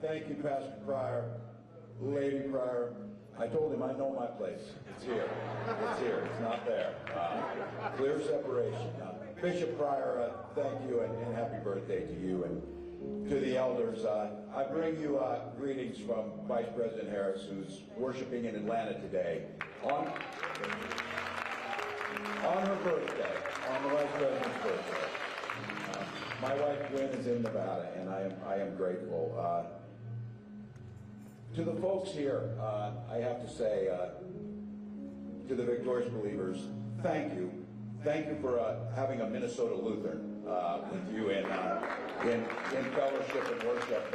Thank you, Pastor Pryor, Lady Pryor. I told him I know my place. It's here. It's here. It's not there. Clear separation. Bishop Pryor, thank you and happy birthday to you and to the elders. I bring you greetings from Vice President Harris, who's worshiping in Atlanta today on her birthday, on the Vice President's birthday. My wife Gwen is in Nevada, and I am grateful. To the folks here, I have to say, to the Victorious Believers, thank you. Thank you for having a Minnesota Lutheran with you in fellowship and worship.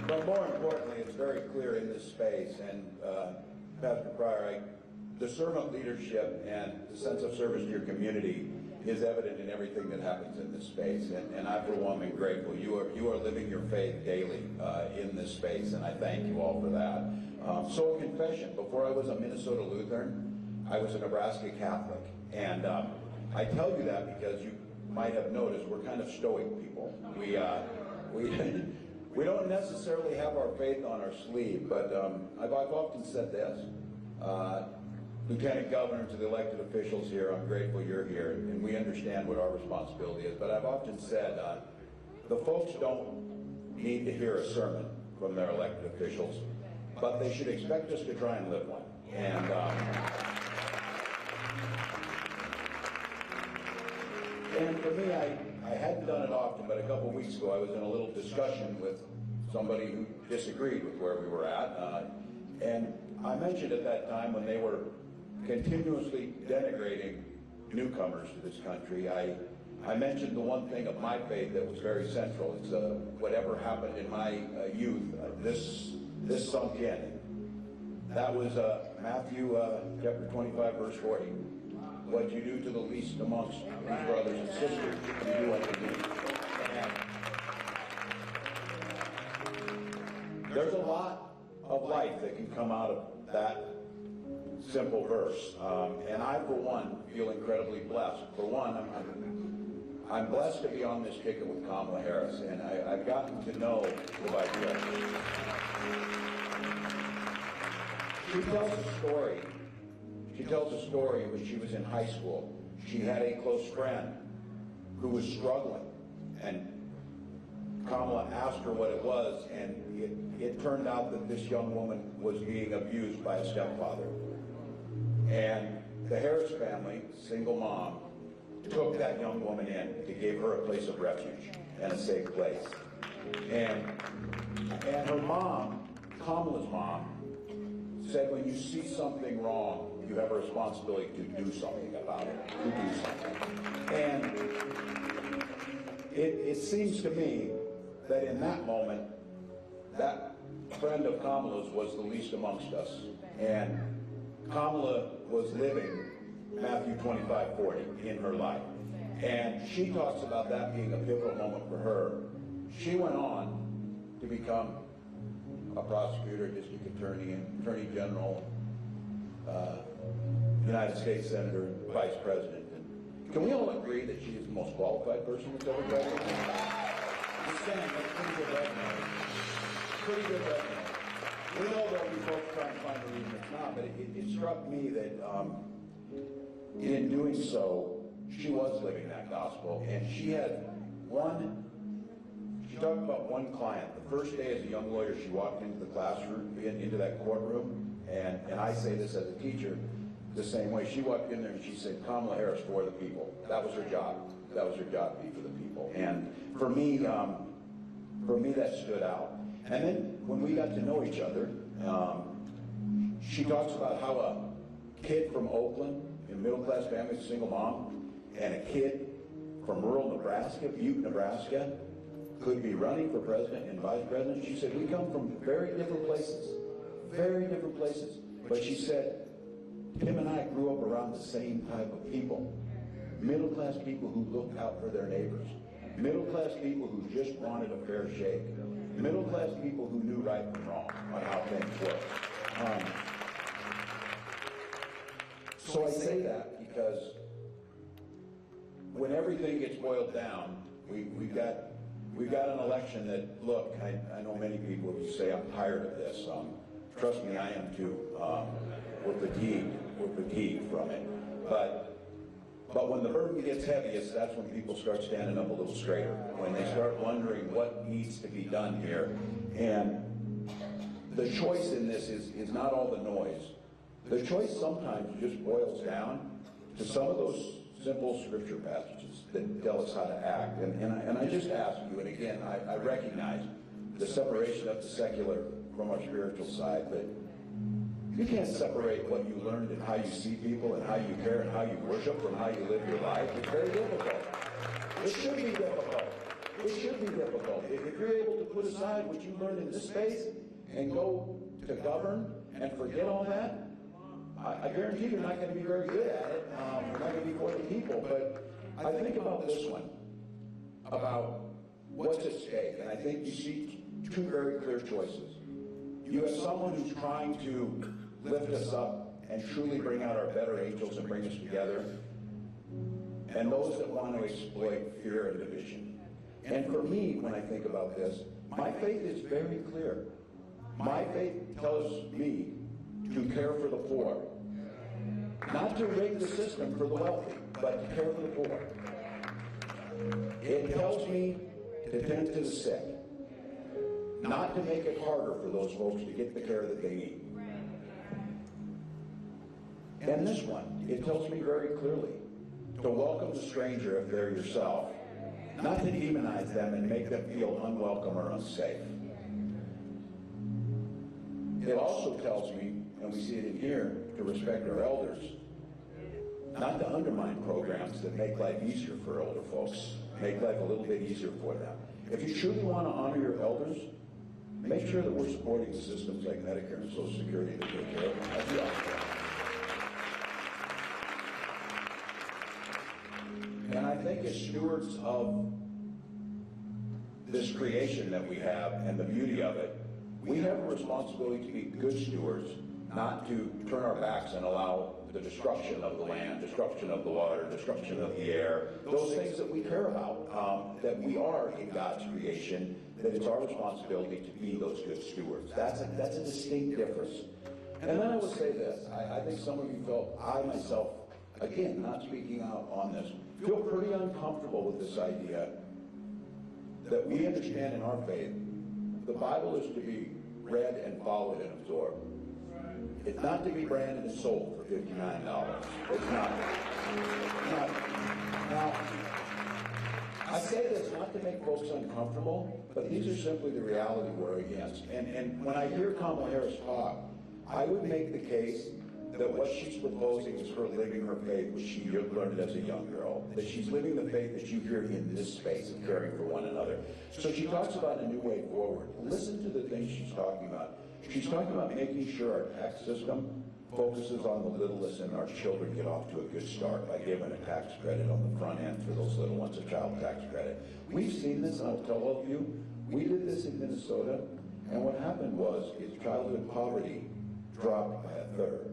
But more importantly, it's very clear in this space, and Pastor Pryor, the servant leadership and the sense of service to your community is evident in everything that happens in this space. And I, for one, am grateful. You are living your faith daily in this space, and I thank you all for that. So a confession, before I was a Minnesota Lutheran, I was a Nebraska Catholic. And I tell you that because you might have noticed we're kind of stoic people. We don't necessarily have our faith on our sleeve, but I've often said this. Lieutenant Governor, to the elected officials here, I'm grateful you're here, and we understand what our responsibility is. But I've often said the folks don't need to hear a sermon from their elected officials, but they should expect us to try and live one. And for me, I hadn't done it often, but a couple weeks ago I was in a little discussion with somebody who disagreed with where we were at. And I mentioned at that time, when they were continuously denigrating newcomers to this country, I mentioned the one thing of my faith that was very central. It's whatever happened in my youth, this sunk in. That was Matthew chapter 25, verse 40. What you do to the least amongst these brothers and sisters, you do unto me. And there's a lot of life that can come out of that simple verse. And I, for one, feel incredibly blessed. For one, I'm blessed to be on this ticket with Kamala Harris, and I've gotten to know the Vice President. She tells a story. She tells a story when she was in high school. She had a close friend who was struggling, and Kamala asked her what it was, and it turned out that this young woman was being abused by a stepfather. And the Harris family, single mom, took that young woman in to give her a place of refuge and a safe place. And her mom, Kamala's mom, said when you see something wrong, you have a responsibility to do something about it, to do something. And it seems to me that in that moment, that friend of Kamala's was the least amongst us. And Kamala was living Matthew 25:40 in her life. And she talks about that being a pivotal moment for her. She went on to become a prosecutor, district attorney, attorney general, United States Senator, and Vice President. And can we all agree that she is the most qualified person that's ever done it? Just saying, that's pretty good resume. Pretty good resume. We know that we folks try and find a reason it's not, but it struck me that in doing so, she was living that gospel, and she had she talked about one client. The first day as a young lawyer, she walked into the classroom, into that courtroom, and I say this as a teacher, the same way. She walked in there and she said, Kamala Harris for the people. That was her job. That was her job, to be for the people. And for me that stood out. And then when we got to know each other, she talks about how a kid from Oakland, in a middle-class family, single mom, and a kid from rural Nebraska, Butte, Nebraska, could be running for president and vice president. She said, we come from very different places. But she said, Tim and I grew up around the same type of people. Middle-class people who looked out for their neighbors. Middle-class people who just wanted a fair shake. Middle-class people who knew right from wrong on how things work. So I say that because when everything gets boiled down, we've got we've got an election that, look, I know many people would say I'm tired of this. Trust me, I am too. We're fatigued from it. But when the burden gets heaviest, that's when people start standing up a little straighter, when they start wondering what needs to be done here. And the choice in this is not all the noise. The choice sometimes just boils down to some of those simple scripture passages that tell us how to act. And I just ask you, and again, I recognize the separation of the secular from our spiritual side, but you can't separate what you learned and how you see people and how you care and how you worship from how you live your life. It's very difficult. It should be difficult. It should be difficult. If you're able to put aside what you learned in this space and go to govern and forget all that, I guarantee you're not going to be very good at it. You're not going to be for the people. But I think about this one, about what's at stake. And I think you see two very clear choices. You have someone who's trying to lift us up and truly bring out our better angels and bring us together, and those that want to exploit fear and division. And for me, when I think about this, my faith is very clear. My faith tells me to care for the poor. Not to rig the system for the wealthy, but to care for the poor. It tells me to tend to the sick. Not to make it harder for those folks to get the care that they need. And this one, it tells me very clearly to welcome the stranger if they're yourself, not to demonize them and make them feel unwelcome or unsafe. It also tells me, and we see it in here, to respect our elders, not to undermine programs that make life easier for older folks, make life a little bit easier for them. If you truly want to honor your elders, make sure that we're supporting systems like Medicare and Social Security to take care of them. That's the option. And I think as stewards of this creation that we have and the beauty of it, we have a responsibility to be good stewards, not to turn our backs and allow the destruction of the land, destruction of the water, destruction of the air, those things that we care about, that we are in God's creation, that it's our responsibility to be those good stewards. That's a distinct difference. And then I would say this, I think some of you felt, I myself, again, not speaking out on this, feel pretty uncomfortable with this idea that we understand in our faith, the Bible is to be read and followed and absorbed. It's not to be branded and sold for $59. It's not. Now, I say this not to make folks uncomfortable, but these are simply the reality we're against. And when I hear Kamala Harris talk, I would make the case that what she's proposing is her living her faith, which she learned as a young girl, that she's living the faith that you hear in this space of caring for one another. So she talks about a new way forward. Listen to the things she's talking about. She's talking about making sure our tax system focuses on the littlest and our children get off to a good start by giving a tax credit on the front end for those little ones, a child tax credit. We've seen this, and I'll tell all of you, we did this in Minnesota, and what happened was childhood poverty dropped by a third.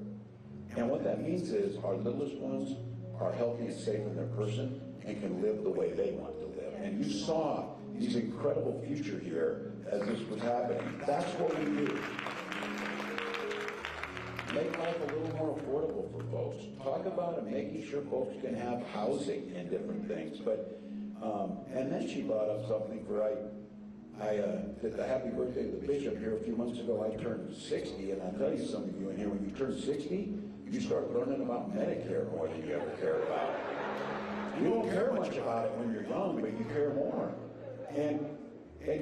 And what that means is our littlest ones are healthy and safe in their person and can live the way they want to live. And you saw these incredible future here as this was happening. That's what we do. Make life a little more affordable for folks. Talk about it, making sure folks can have housing and different things. But and then she brought up something for I did the happy birthday to the bishop here a few months ago. I turned 60, and I'll tell you, some of you in here, when you turn 60, you start learning about Medicare more than you ever cared about. You don't care much about it when you're young, but you care more. And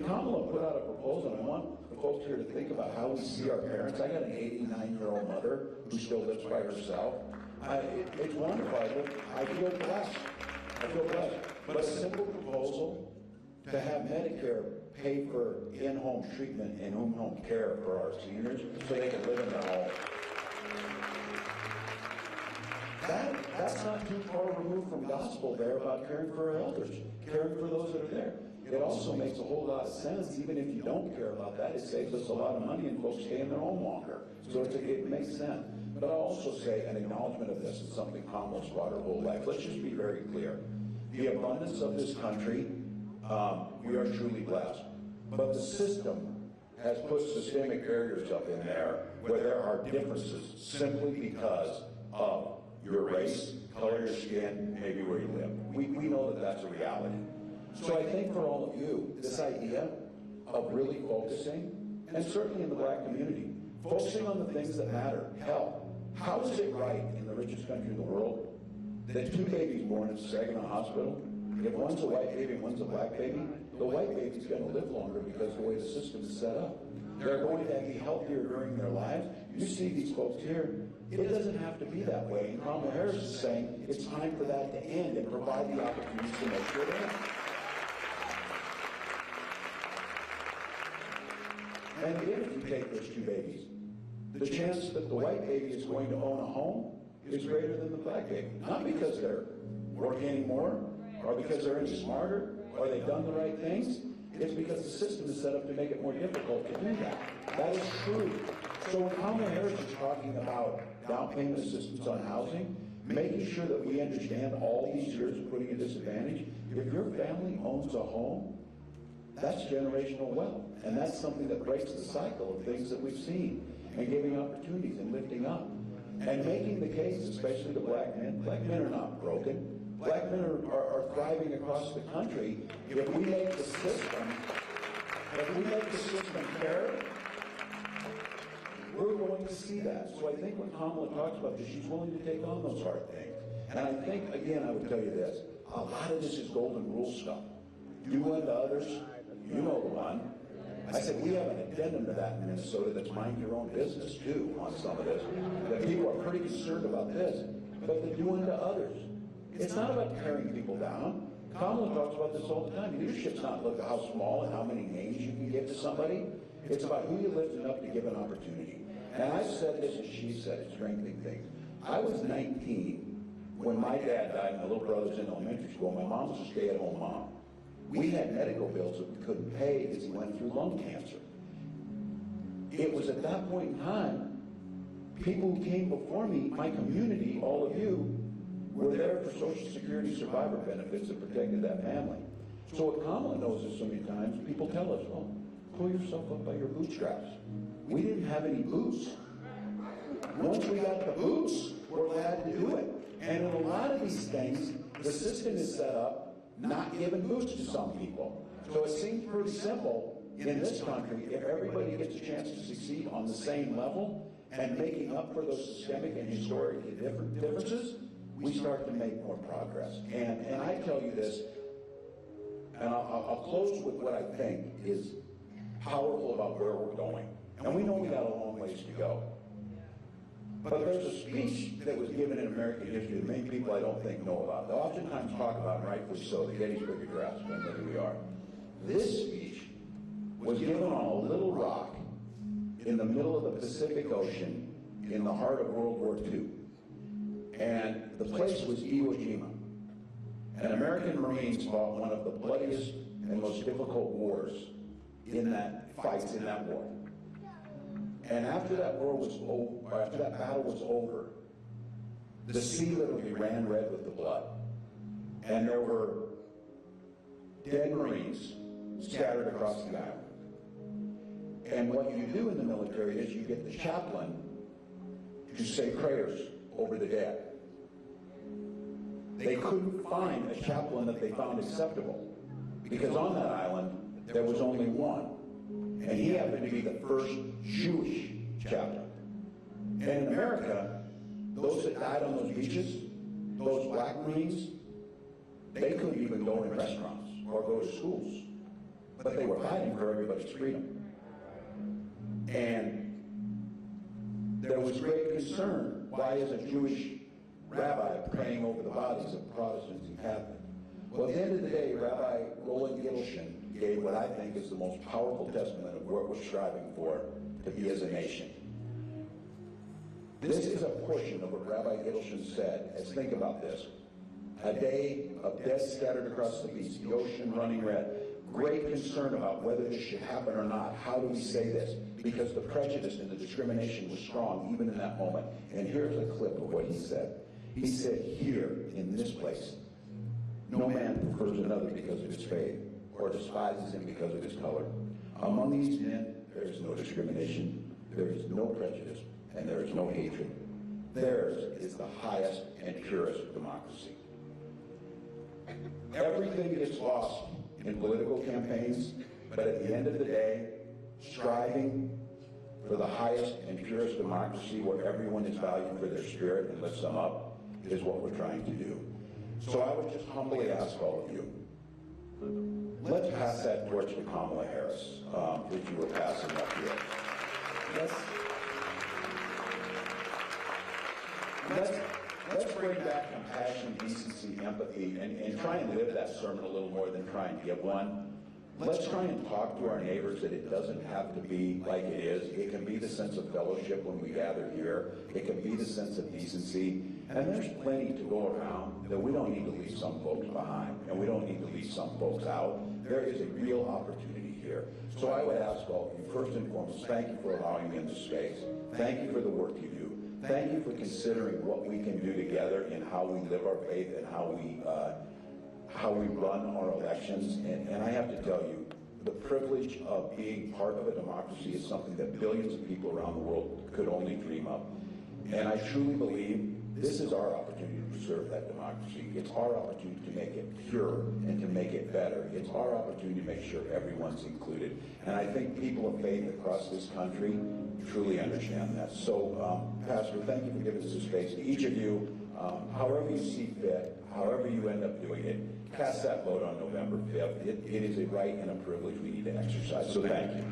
Kamala put out a proposal, and I want the folks here to think about how we see our parents. I got an 89-year-old mother who still lives by herself. It's wonderful. I feel blessed. I feel blessed. But a simple proposal to have Medicare pay for in-home treatment and in-home care for our seniors so they can live in their home. That's not too far removed from gospel there about caring for our elders, caring for those that are there. It also makes a whole lot of sense, even if you don't care about that. It saves us a lot of money and folks stay in their home longer. So it makes sense. But I'll also say an acknowledgement of this is something Kamala's brought her whole life. Let's just be very clear. The abundance of this country We are truly blessed. But the system has put systemic barriers up in there where there are differences simply because of your race, color of your skin, maybe where you live. We know that that's a reality. So I think for all of you, this idea of really focusing, and certainly in the black community, focusing on the things that matter. Hell, how is it right in the richest country in the world that 2 babies born in Saginaw Hospital, if one's a white baby and one's a black baby, the white baby's going to live longer because of the way the system is set up. They're going to be healthier during their lives. You see these folks here. It doesn't have to be that way. And Kamala Harris is saying it's time for that to end and provide the opportunities to make sure it ends. And if you take those 2 babies, the chance that the white baby is going to own a home is greater than the black baby. Not because they're working anymore, or because they're any smarter, or they've done the right things. It's because the system is set up to make it more difficult to do that. That is true. So when Kamala Harris is talking about down payment assistance on housing, making sure that we understand all these years of putting a disadvantage, if your family owns a home, that's generational wealth. And that's something that breaks the cycle of things that we've seen, and giving opportunities and lifting up. And making the case, especially to black men are not broken. Black men are thriving across the country. If we make the system fair, we're going to see that. So I think when Kamala talks about this, she's willing to take on those hard things. And I think, again, I would tell you this, a lot of this is golden rule stuff. Do unto others, you know the one. I said, we have an addendum to that in Minnesota that's mind your own business, too, on some of this. That people are pretty concerned about this. But the do unto others. It's not about tearing people down. Kamala talks about this all the time. Leadership's not look at how small and how many names you can give to somebody. It's about who you're lifting up to give an opportunity. And I've said this, and she said it, strengthening things. I was 19 when my dad died and my little brother's in elementary school. My mom was a stay-at-home mom. We had medical bills that we couldn't pay because he went through lung cancer. It was at that point in time, people who came before me, my community, all of you, were there for Social Security survivor benefits that protected that family. So what Kamala knows is so many times, people tell us, oh, pull yourself up by your bootstraps. We didn't have any boots. Once we got the boots, we're glad to do it. And in a lot of these things, the system is set up not giving boots to some people. So it seems pretty simple in this country, if everybody gets a chance to succeed on the same level and making up for those systemic and historic differences, we start to make more progress. And I tell you this, and I'll close with what I think is powerful about where we're going. And we know we got a long ways to go. But there's a speech that was given in American history that many people I don't think know about. They oftentimes talk about, and rightfully so, the Gettysburg Address, when who we are. This speech was given on a little rock in the middle of the Pacific Ocean in the heart of World War II. And the place was Iwo Jima. And American Marines fought one of the bloodiest and most difficult wars in that fights in that war. And after that war was over, after that battle was over, the sea literally ran red with the blood. And there were dead Marines scattered across the island. And what you do in the military is you get the chaplain to say prayers over the dead. They couldn't find a chaplain that they found acceptable, because on that island there was only one, and he happened to be the first Jewish chaplain. And in America, those that died on those beaches, those black Marines, they couldn't even go in restaurants or go to schools, but they were fighting for everybody's freedom. And there was great concern, why is a Jewish rabbi praying over the bodies of Protestants and Catholics? Well, at the end of the day, Rabbi Roland Gittelshin gave what I think is the most powerful testament of what we're striving for to be as a nation. This is a portion of what Rabbi Gittelshin said, as think about this. A day of death scattered across the beach, the ocean running red. Great concern about whether this should happen or not. How do we say this? Because the prejudice and the discrimination was strong even in that moment. And here's a clip of what he said. He said, here, in this place, no man prefers another because of his faith or despises him because of his color. Among these men, there is no discrimination, there is no prejudice, and there is no hatred. Theirs is the highest and purest democracy. Everything gets lost in political campaigns, but at the end of the day, striving for the highest and purest democracy where everyone is valued for their spirit and lifts them up is what we're trying to do. So I would just humbly ask all of you, let's pass that torch to Kamala Harris, which you were passing up here. Let's bring back compassion, decency, empathy, and try and live that sermon a little more than try and give one. Let's try and talk to our neighbors that it doesn't have to be like it is. It can be the sense of fellowship when we gather here. It can be the sense of decency. And there's plenty to go around that we don't need to leave some folks behind, and we don't need to leave some folks out. There is a real opportunity here. So I would ask all of you, first and foremost, thank you for allowing me in this space. Thank you for the work you do. Thank you for considering what we can do together in how we live our faith and how we run our elections. And I have to tell you, the privilege of being part of a democracy is something that billions of people around the world could only dream of. And I truly believe this is our opportunity to preserve that democracy. It's our opportunity to make it pure and to make it better. It's our opportunity to make sure everyone's included. And I think people of faith across this country truly understand that. So, Pastor, thank you for giving us a space. To each of you, however you see fit, however you end up doing it, cast that vote on November 5th. It is a right and a privilege we need to exercise. So thank you.